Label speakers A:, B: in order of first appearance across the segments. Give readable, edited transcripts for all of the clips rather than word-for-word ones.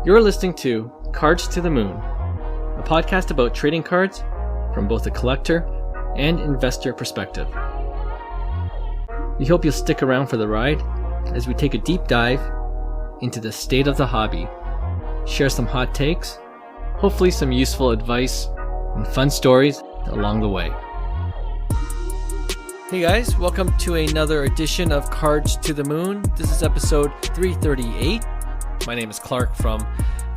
A: You're listening to Cards to the Moon, a podcast about trading cards from both a collector and investor perspective. We hope you'll stick around for the ride as we take a deep dive into the state of the hobby, share some hot takes, hopefully some useful advice, and fun stories along the way. Hey guys, welcome to another edition of Cards to the Moon. This is episode 338. My name is Clark from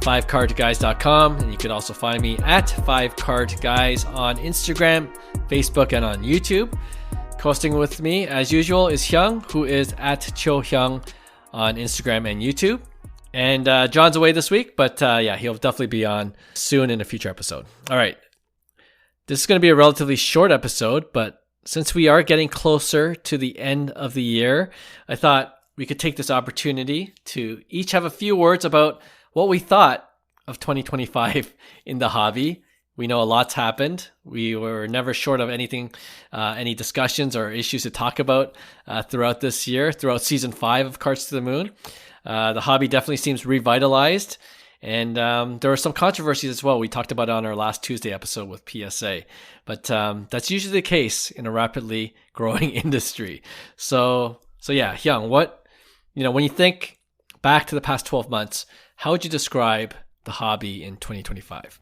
A: 5cardguys.com, and you can also find me at 5cardguys on Instagram, Facebook, and on YouTube. Hosting with me, as usual, is Hyung, who is at ChoHyung on Instagram and YouTube. And John's away this week, but he'll definitely be on soon in a future episode. All right. This is going to be a relatively short episode, but since we are getting closer to the end of the year, I thought we could take this opportunity to each have a few words about what we thought of 2025 in the hobby. We know a lot's happened. We were never short of anything, any discussions or issues to talk about throughout this year, throughout season 5 of Cards to the Moon. The hobby definitely seems revitalized, and there are some controversies as well. We talked about it on our last Tuesday episode with PSA, but that's usually the case in a rapidly growing industry. So yeah, Hyung, when you think back to the past 12 months, how would you describe the hobby in 2025?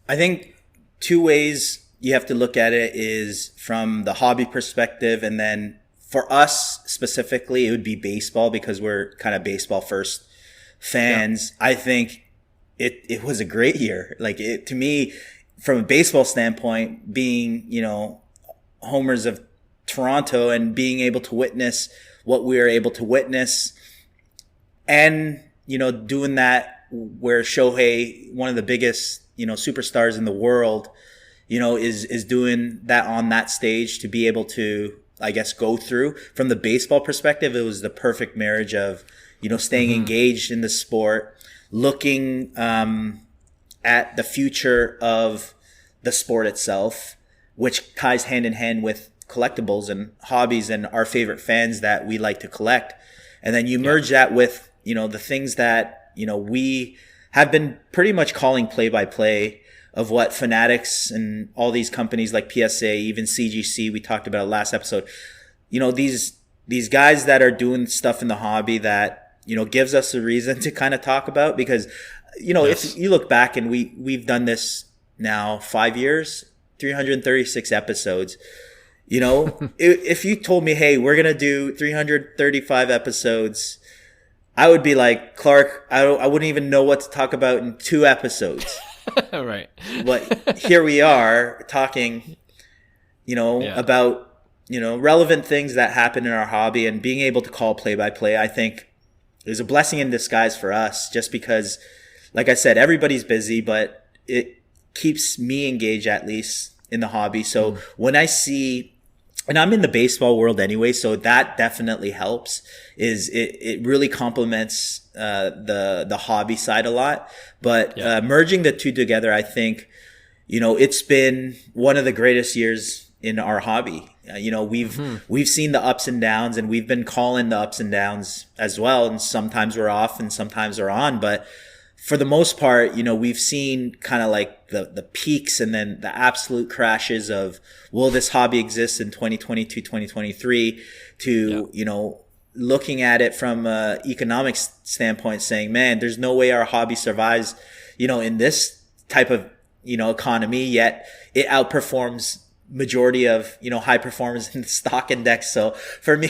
B: I think two ways you have to look at it is from the hobby perspective, and then for us specifically, it would be baseball because we're kind of baseball first fans. Yeah. I think it was a great year. To me, from a baseball standpoint, being, homers of Toronto and being able to witness what we were able to witness, and, doing that where Shohei, one of the biggest, superstars in the world, is doing that on that stage to be able to, I guess, go through. From the baseball perspective, it was the perfect marriage of, staying engaged in the sport, looking at the future of the sport itself, which ties hand in hand with collectibles and hobbies and our favorite fans that we like to collect. And then you merge that with, the things that, we have been pretty much calling play-by-play of what Fanatics and all these companies like PSA, even CGC, we talked about last episode, these guys that are doing stuff in the hobby that, gives us a reason to kind of talk about, because, if you look back and we've done this now 5 years, 336 episodes, if you told me, hey, we're going to do 335 episodes, I would be like, Clark, I wouldn't even know what to talk about in 2 episodes.
A: Right.
B: But here we are talking, about, relevant things that happen in our hobby, and being able to call play-by-play, I think, is a blessing in disguise for us, just because, like I said, everybody's busy, but it keeps me engaged, at least in the hobby. So when I see, and I'm in the baseball world anyway, so that definitely helps, is it really complements the hobby side a lot. But merging the two together, I think, it's been one of the greatest years in our hobby. We've seen the ups and downs, and we've been calling the ups and downs as well. And sometimes we're off and sometimes we're on. But for the most part, we've seen kind of like the peaks and then the absolute crashes of, will this hobby exist in 2022, 2023, to, looking at it from an economic standpoint, saying, man, there's no way our hobby survives, in this type of, economy, yet it outperforms majority of, high performers in the stock index. So for me,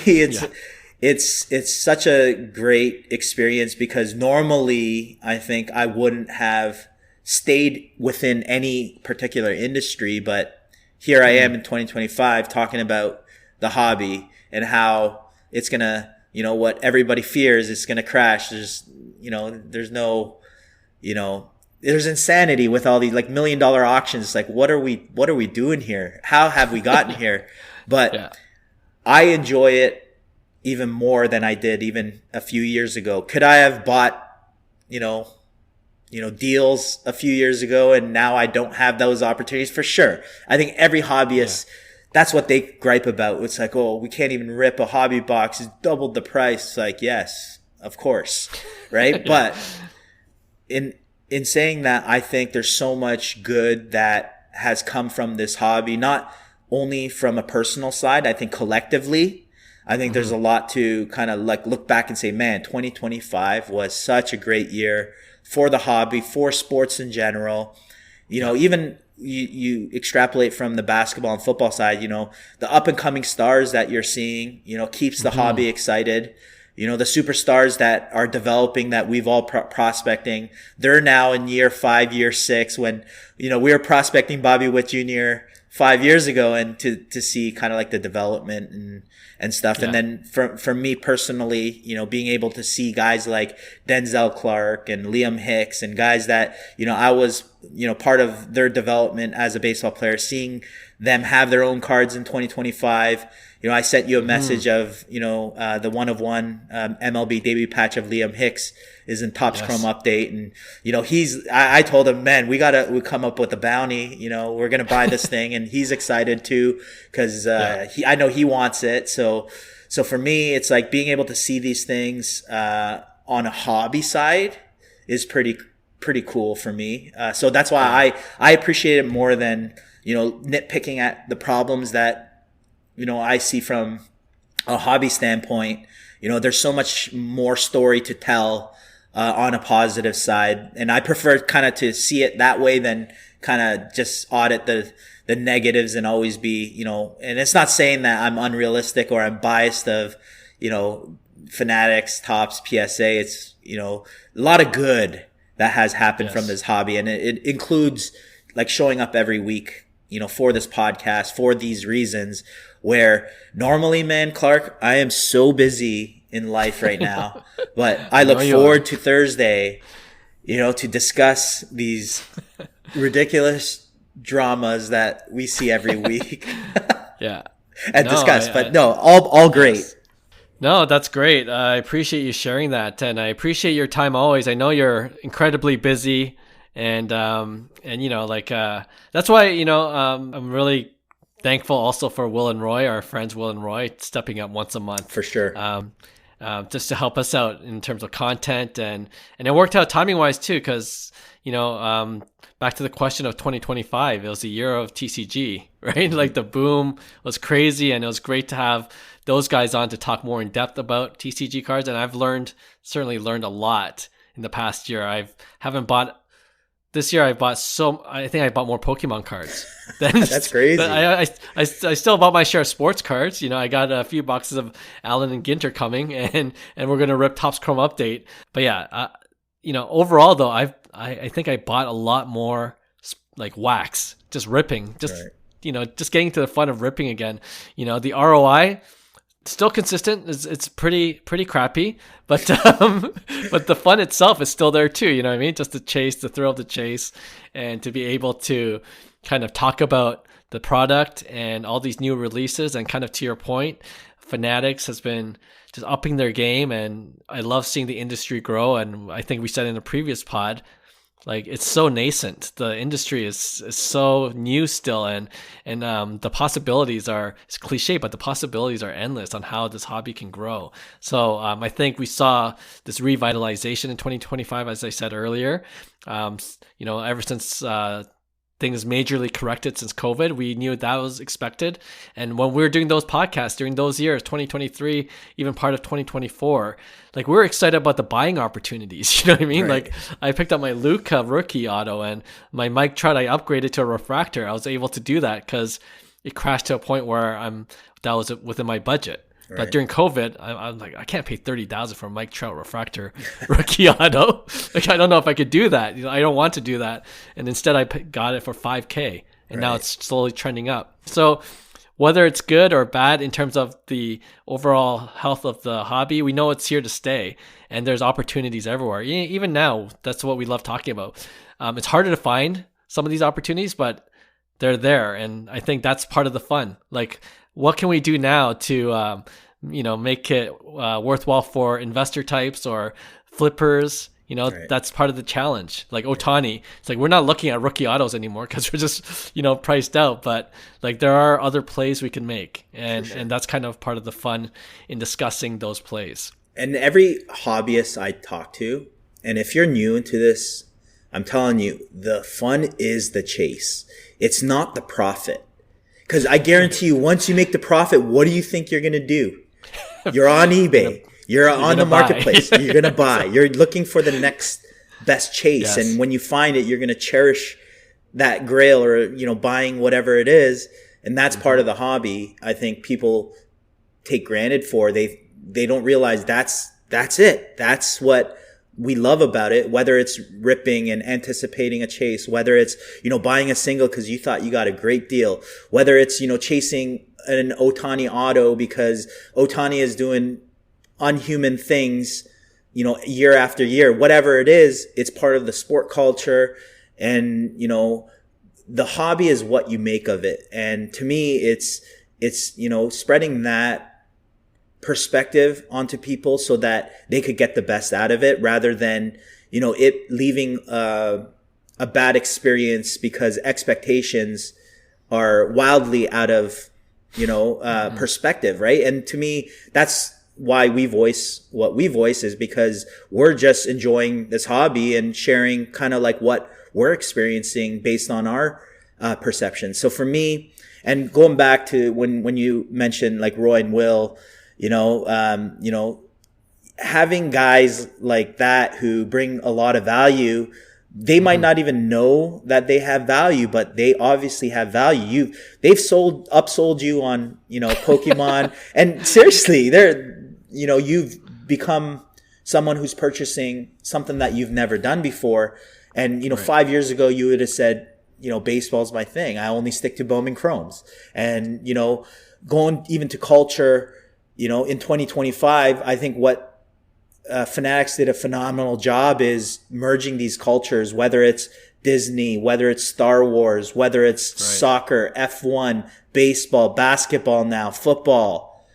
B: it's such a great experience, because normally I think I wouldn't have stayed within any particular industry, but here I am in 2025 talking about the hobby and how it's going to, what everybody fears, it's going to crash. There's there's insanity with all these like $1 million auctions. It's like, what are we doing here? How have we gotten here? But I enjoy it even more than I did even a few years ago. Could I have bought, deals a few years ago, and now I don't have those opportunities? For sure. I think every hobbyist, that's what they gripe about. It's like, oh, we can't even rip a hobby box. It's doubled the price. It's like, yes, of course. Right. But in saying that, I think there's so much good that has come from this hobby, not only from a personal side. I think collectively, I think there's a lot to kind of like look back and say, man, 2025 was such a great year for the hobby, for sports in general. Even you extrapolate from the basketball and football side, the up and coming stars that you're seeing, keeps the hobby excited. The superstars that are developing that we've all prospecting, they're now in year 5, year 6, when, we were prospecting Bobby Witt Jr. 5 years ago, and to see kind of like the development and stuff. Yeah. And then for me personally, being able to see guys like Denzel Clark and Liam Hicks and guys that, I was, part of their development as a baseball player, seeing them have their own cards in 2025. I sent you a message of, the 1-of-1 MLB debut patch of Liam Hicks is in Topps Chrome update. And, I told him, man, we come up with a bounty, we're going to buy this thing. And he's excited too, cause, I know he wants it. So for me, it's like being able to see these things, on a hobby side is pretty cool for me. So that's why I appreciate it more than, nitpicking at the problems that, I see from a hobby standpoint. There's so much more story to tell on a positive side. And I prefer kind of to see it that way than kind of just audit the negatives and always be, and it's not saying that I'm unrealistic or I'm biased of, Fanatics, Topps, PSA. It's, a lot of good that has happened from this hobby. And it includes like showing up every week, for this podcast, for these reasons, where normally, man, Clark, I am so busy in life right now, but I look forward to Thursday, to discuss these ridiculous dramas that we see every week. And discuss, all great.
A: Yes. No, that's great. I appreciate you sharing that, and I appreciate your time always. I know you're incredibly busy. And that's why, I'm really thankful also for Will and Roy, our friends Will and Roy, stepping up once a month.
B: For sure.
A: Just to help us out in terms of content. And it worked out timing wise too, because, back to the question of 2025, it was a year of TCG, right? Like the boom was crazy, and it was great to have those guys on to talk more in depth about TCG cards. And I've certainly learned a lot in the past year. This year I think I bought more Pokemon cards.
B: That's crazy.
A: I still bought my share of sports cards. I got a few boxes of Allen and Ginter coming, and we're going to rip Topps Chrome update. But yeah, overall though, I think I bought a lot more like wax, just ripping, just getting to the fun of ripping again. The ROI, still consistent. It's pretty crappy, but the fun itself is still there too. You know what I mean? Just the thrill of the chase, and to be able to kind of talk about the product and all these new releases. And kind of to your point, Fanatics has been just upping their game, and I love seeing the industry grow. And I think we said in the previous pod, like it's so nascent. The industry is so new still, and the possibilities it's cliche, but the possibilities are endless on how this hobby can grow. So I think we saw this revitalization in 2025, as I said earlier. Ever since things majorly corrected since COVID, we knew that was expected. And when we were doing those podcasts during those years, 2023, even part of 2024, like we were excited about the buying opportunities. You know what I mean? Right. Like I picked up my Luca rookie auto, and my Mike Trout, I upgraded to a refractor. I was able to do that because it crashed to a point where that was within my budget. Right. But during COVID, I'm like, I can't pay $30,000 for a Mike Trout refractor rookie auto. Like, I don't know if I could do that. I don't want to do that. And instead, I got it for $5,000, and now it's slowly trending up. So, whether it's good or bad in terms of the overall health of the hobby, we know it's here to stay, and there's opportunities everywhere. Even now, that's what we love talking about. It's harder to find some of these opportunities, but they're there, and I think that's part of the fun. Like, what can we do now to make it worthwhile for investor types or flippers? That's part of the challenge. Like Ohtani, it's like we're not looking at rookie autos anymore because we're just priced out, but like there are other plays we can make, and that's kind of part of the fun in discussing those plays.
B: And every hobbyist I talk to, And if you're new into this, I'm telling you, the fun is the chase. It's not the profit. Because I guarantee you, once you make the profit, what do you think you're going to do? You're on eBay. You're on the marketplace. You're going to buy. You're looking for the next best chase. Yes. And when you find it, you're going to cherish that grail, or, buying whatever it is. And that's part of the hobby. I think people take granted for. They don't realize that's it. That's what we love about it, whether it's ripping and anticipating a chase, whether it's, buying a single because you thought you got a great deal, whether it's, chasing an Ohtani auto because Ohtani is doing unhuman things, year after year, whatever it is, it's part of the sport culture. And, the hobby is what you make of it. And to me, it's, spreading that perspective onto people so that they could get the best out of it, rather than, it leaving a bad experience because expectations are wildly out of, perspective. Right. And to me, that's why we voice what we voice, is because we're just enjoying this hobby and sharing kind of like what we're experiencing based on our perception. So for me, and going back to when you mentioned like Roy and Will, having guys like that who bring a lot of value, they might not even know that they have value, but they obviously have value. They've upsold you on, Pokemon, and seriously, you've become someone who's purchasing something that you've never done before. And, right. 5 years ago, you would have said, baseball's my thing. I only stick to Bowman Chromes. And, going even to culture, in 2025, I think what Fanatics did a phenomenal job is merging these cultures, whether it's Disney, whether it's Star Wars, whether it's right. soccer, F1, baseball, basketball now, football.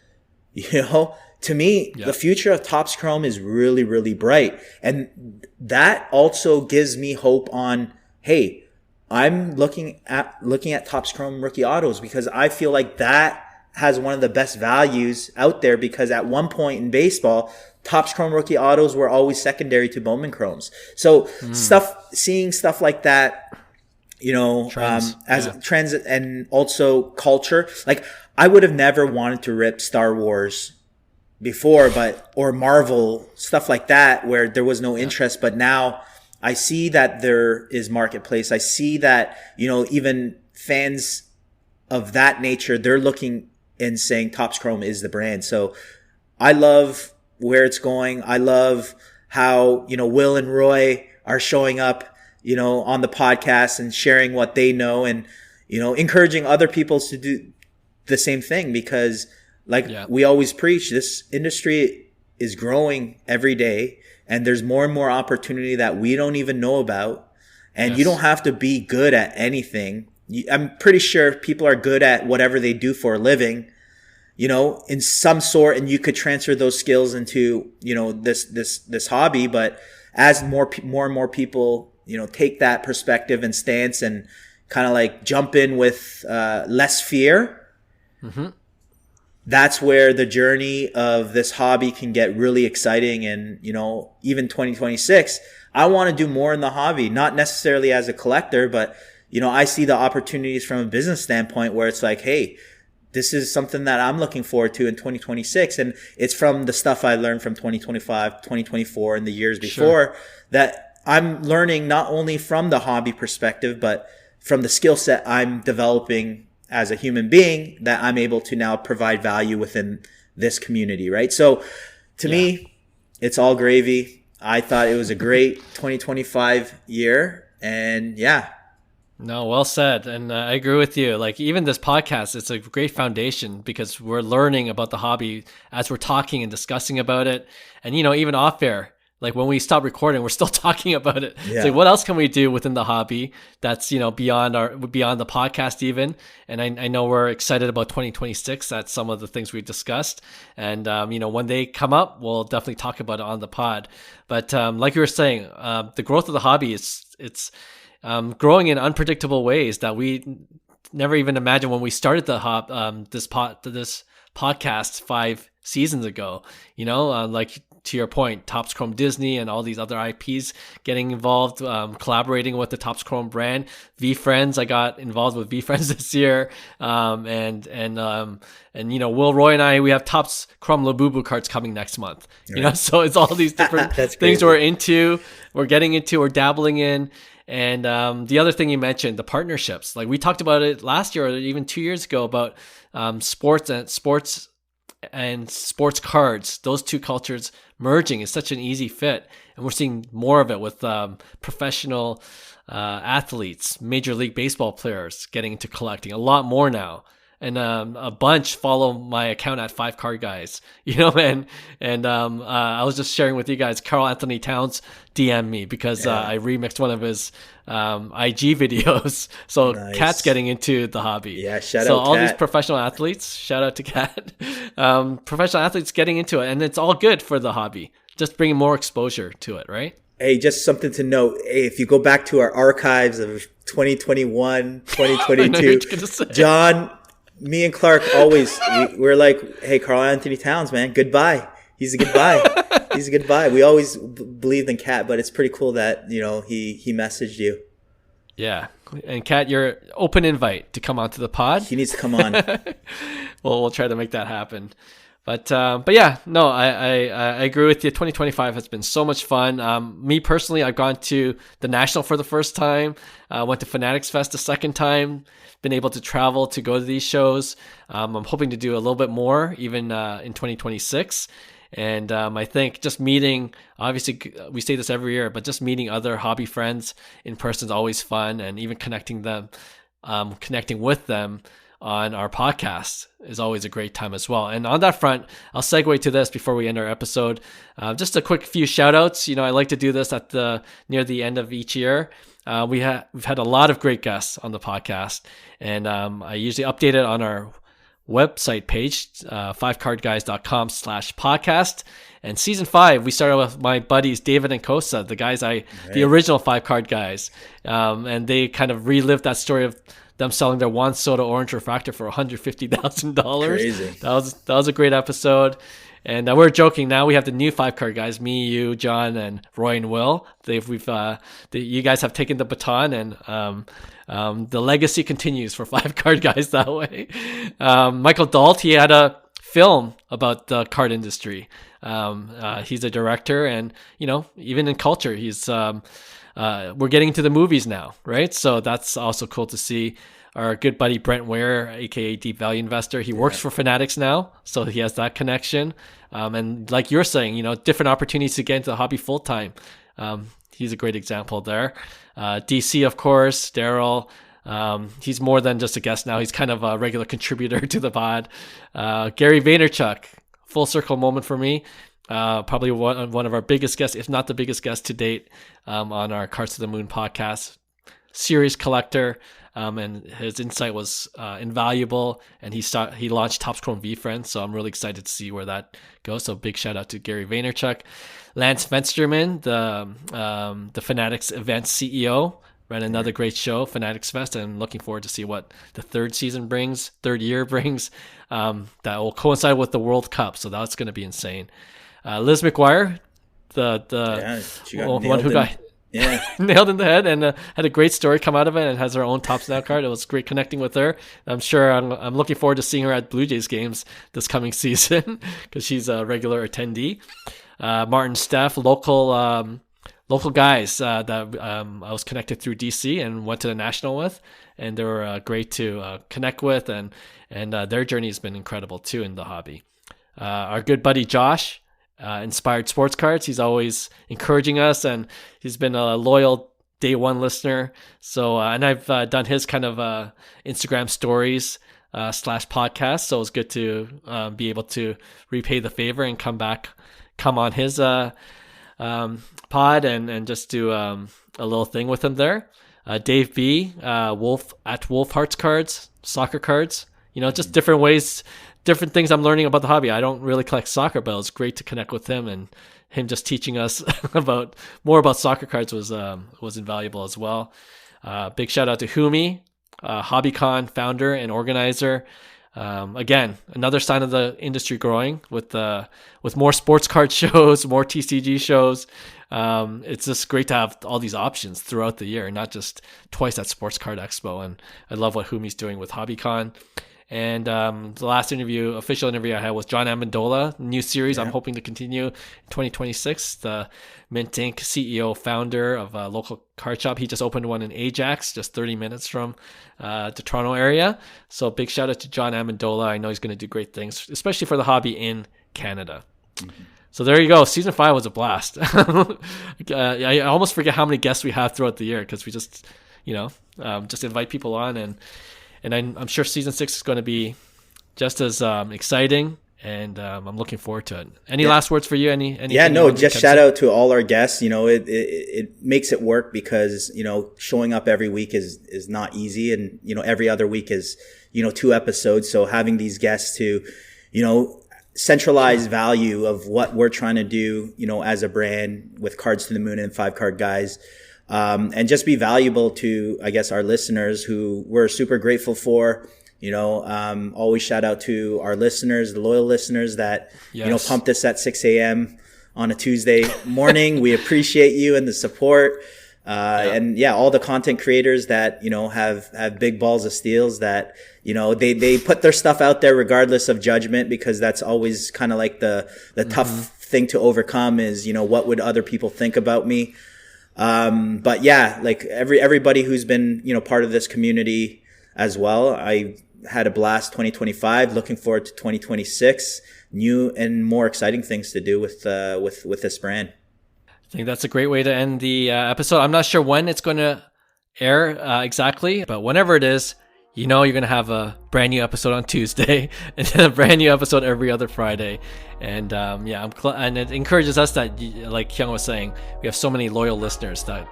B: To me, the future of Topps Chrome is really, really bright. And that also gives me hope on, hey, I'm looking at Topps Chrome rookie autos, because I feel like that has one of the best values out there, because at one point in baseball, Topps Chrome rookie autos were always secondary to Bowman Chromes. So seeing stuff like that, trends, trends, and also culture. Like, I would have never wanted to rip Star Wars before, or Marvel, stuff like that, where there was no interest. But now I see that there is marketplace. I see that, even fans of that nature, they're looking and saying Topps Chrome is the brand. So I love where it's going. I love how, Will and Roy are showing up, on the podcast and sharing what they know, and, encouraging other people to do the same thing, because we always preach, this industry is growing every day, and there's more and more opportunity that we don't even know about. And you don't have to be good at anything. I'm pretty sure people are good at whatever they do for a living, in some sort, and you could transfer those skills into, this hobby. But as more and more people, take that perspective and stance and kind of like jump in with less fear, that's where the journey of this hobby can get really exciting. And, even 2026, I want to do more in the hobby, not necessarily as a collector, but, I see the opportunities from a business standpoint where it's like, hey, this is something that I'm looking forward to in 2026. And it's from the stuff I learned from 2025, 2024, and the years before, that I'm learning not only from the hobby perspective, but from the skill set I'm developing as a human being, that I'm able to now provide value within this community, right? So to me, it's all gravy. I thought it was a great 2025 year, and
A: No, well said. And I agree with you. Like, even this podcast, it's a great foundation, because we're learning about the hobby as we're talking and discussing about it. And, even off air, like when we stop recording, we're still talking about it. It's like, what else can we do within the hobby that's, beyond the podcast even? And I know we're excited about 2026. That's some of the things we discussed. And, when they come up, we'll definitely talk about it on the pod. But like you were saying, the growth of the hobby it's growing in unpredictable ways that we never even imagined when we started this podcast 5 seasons ago. Like to your point, Topps Chrome Disney and all these other IPs getting involved, collaborating with the Topps Chrome brand. V-Friends, I got involved with V-Friends this year. And Will Roy and I, we have Topps Chrome Labubu cards coming next month. Right. So it's all these different things we're getting into, we're dabbling in. And the other thing you mentioned, the partnerships. Like we talked about it last year or even 2 years ago about sports and sports cards. Those two cultures merging is such an easy fit. And we're seeing more of it with professional athletes, Major League Baseball players getting into collecting a lot more now. And a bunch follow my account at 5 Card Guys, and I was just sharing with you guys, Carl Anthony Towns DM'd me because I remixed one of his IG videos. So nice. Kat's getting into the hobby.
B: Yeah, shout out
A: So all
B: Kat.
A: These professional athletes, shout out to Kat, professional athletes getting into it, and it's all good for the hobby. Just bringing more exposure to it, right?
B: Hey, just something to note. Hey, if you go back to our archives of 2021, 2022, John, me and Clark always, we're like, hey, Carl Anthony Towns, man, goodbye. He's a goodbye. He's a goodbye. We always believed in Kat, but it's pretty cool that, he messaged you.
A: Yeah. And Kat, you're open invite to come onto the pod.
B: He needs to come on.
A: Well, we'll try to make that happen. But yeah, no, I agree with you. 2025 has been so much fun. Me personally, I've gone to the National for the first time. Went to Fanatics Fest the second time. Been able to travel to go to these shows. I'm hoping to do a little bit more even in 2026. And I think just meeting, obviously we say this every year, but just meeting other hobby friends in person is always fun. And even connecting with them on our podcast is always a great time as well. And on that front, I'll segue to this before we end our episode. Just a quick few shout outs. I like to do this near the end of each year. We've had a lot of great guests on the podcast, and I usually update it on our website page, 5cardguys.com/podcast. And season 5, we started with my buddies David and Kosa, the original 5 Card Guys, and they kind of relived that story of them selling their Juan Soto Orange Refractor for $150,000. Crazy. That was a great episode. And we're joking now. We have the new 5 Card Guys, me, you, John, and Roy and Will. You guys have taken the baton, and the legacy continues for 5 Card Guys that way. Michael Dalt, he had a film about the card industry. He's a director, and even in culture, he's we're getting into the movies now, right? So that's also cool to see. Our good buddy Brent Ware, aka Deep Value Investor, he works for Fanatics now, so he has that connection. And like you're saying, different opportunities to get into the hobby full time. He's a great example there. DC, of course, Daryl. He's more than just a guest now. He's kind of a regular contributor to the pod. Gary Vaynerchuk, full circle moment for me. Probably one of our biggest guests, if not the biggest guest to date, on our Cards to the Moon podcast. Serious collector. And his insight was invaluable, and he launched Topps Chrome V-Friends, so I'm really excited to see where that goes. So big shout out to Gary Vaynerchuk. Lance Fensterman, the Fanatics Events CEO, ran another great show, Fanatics Fest, and looking forward to see what the third year brings. That will coincide with the World Cup, so that's going to be insane. Liz McGuire, the one who got nailed in the head, and had a great story come out of it, and has her own Topps Now card. It was great connecting with her. I'm sure I'm looking forward to seeing her at Blue Jays games this coming season because she's a regular attendee. Martin Steff, local guys that I was connected through DC and went to the National with, and they were great to connect with, and their journey has been incredible too in the hobby. Our good buddy Josh, Inspired Sports Cards, he's always encouraging us, and he's been a loyal day one listener. So and I've done his kind of Instagram stories / podcast, so it's good to be able to repay the favor and come on his pod and just do a little thing with him there. Dave B, Wolf Hearts Cards, soccer cards, just different ways, different things I'm learning about the hobby. I don't really collect soccer, but it was great to connect with him, and him just teaching us more about soccer cards was invaluable as well. Big shout out to Humi, HobbyCon founder and organizer. Again, another sign of the industry growing with more sports card shows, more TCG shows. It's just great to have all these options throughout the year, not just twice at Sports Card Expo. And I love what Humi's doing with HobbyCon. And the last official interview I had was John Amendola, new series I'm hoping to continue in 2026. The Mint Inc. CEO, founder of a local card shop. He just opened one in Ajax, just 30 minutes from the Toronto area. So big shout out to John Amendola. I know he's going to do great things, especially for the hobby in Canada. Mm-hmm. So there you go. Season 5 was a blast. I almost forget how many guests we have throughout the year because we just, just invite people on, and I'm sure season 6 is going to be just as exciting, and I'm looking forward to it. Any last words for you?
B: Just shout out to all our guests. It makes it work because, showing up every week is not easy, and, every other week is, 2 episodes. So having these guests to, centralize value of what we're trying to do, as a brand with Cards to the Moon and 5 Card Guys. And just be valuable to, I guess, our listeners who we're super grateful for. Always shout out to our listeners, the loyal listeners that, pumped us at 6 a.m. on a Tuesday morning. We appreciate you and the support. And all the content creators that, have big balls of steels that, they put their stuff out there regardless of judgment, because that's always kind of like the tough thing to overcome is, what would other people think about me? But like everybody who's been, part of this community as well. I had a blast 2025, looking forward to 2026, new and more exciting things to do with this brand.
A: I think that's a great way to end the episode. I'm not sure when it's going to air exactly, but whenever it is, you're going to have a brand new episode on Tuesday and then a brand new episode every other Friday. And and it encourages us that, like Hyung was saying, we have so many loyal listeners that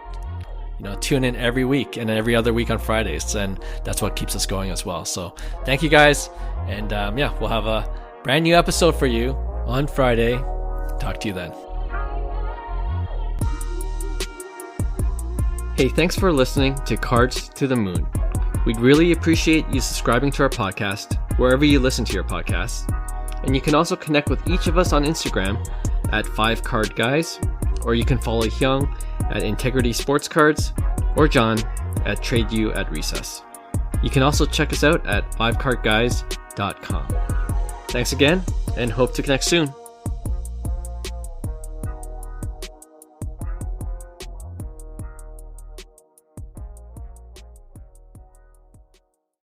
A: tune in every week and every other week on Fridays, and that's what keeps us going as well. So thank you guys, and we'll have a brand new episode for you on Friday. Talk to you then. Hey, thanks for listening to Cards to the Moon. We'd really appreciate you subscribing to our podcast wherever you listen to your podcasts. And you can also connect with each of us on Instagram at 5 Card Guys, or you can follow Hyung at Integrity Sports Cards, or John at Trade You at Recess. You can also check us out at 5cardguys.com. Thanks again, and hope to connect soon.